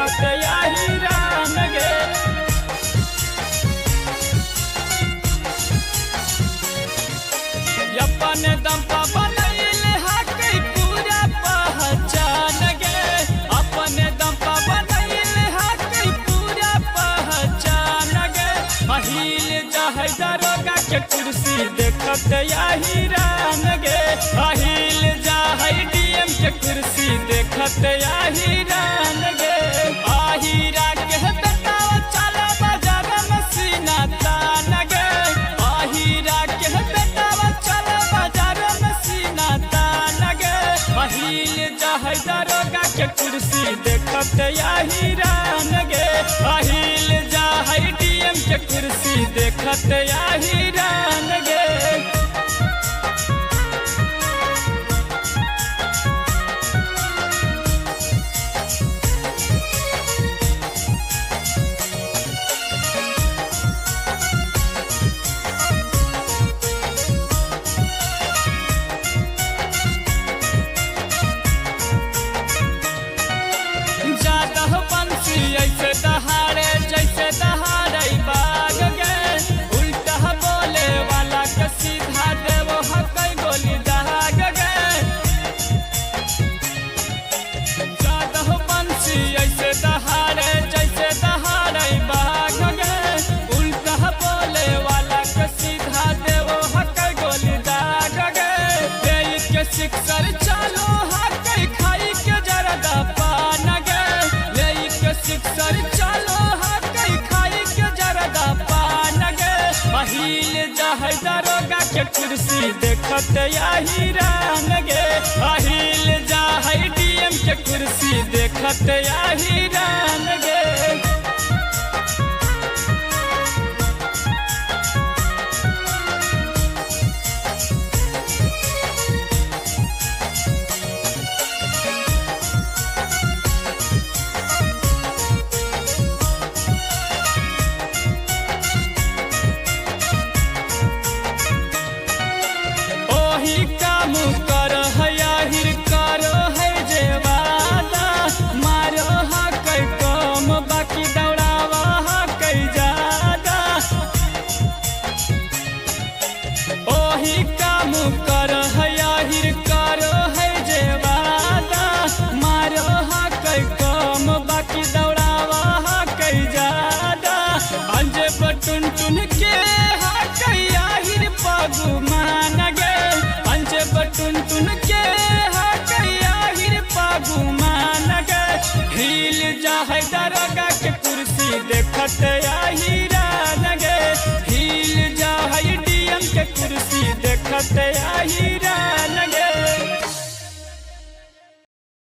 देखत आही रान गे। अपन दम पर बनैले हकै पूरा पहचान गे। अपन दम पर बनैले हकै पूरा पहचान गे। अहिल जाहै दरोगा के कुर्सी देखत आही रान गे। अहिल जाहै डीएम के कुर्सी देखत आही रान गे। आहिरा के बेटावा चल बाजार में सीना तान गे। आहिरा के बेटावा चल बाजार में सीना तान गे। अहिल जाहै दरोगा के कुर्सी देखत आही रान गे। अहिल जाहै डीएम के कुर्सी देखत आही रान गे। ऐसे दहाड़े जैसे दहाड़े बाग गे। उल्टा बोले वाला के सीधा देवो हकै गोली दाग गे। जादह बंसी ऐसे दहाड़े जैसे दहाड़े बाग गे। उल्टा बोले वाला के सीधा देवो हकै गोली दाग गे। देई के सिक्सर चालो हकै खाई के जरदा पान गे। लेई के सिक्सर चालो हकै खाई के जरदा पान गे। अहिल जाहै दरोगा के कुर्सी देखत आही रान गे। अहिल जाहै डीएम के कुर्सी देखत आही रान गे। काम कर आहिर करो है जे वादा। मारो हकै कम बाकी दौड़ावा हकै ज्यादा। ओही काम कर आहिर करो है जे वादा। मारो हकै कम बाकी दौड़ावा हकै ज्यादा। अंजे बटुन टुन के हकै आहिर पगुमान गे। अंजे बटुन टुन के हकै आहिर पगुमान गे। हिल जाहै दरोगा के कुर्सी देखत आही रान गे। हिल जाहै डीएम के कुर्सी देखत आही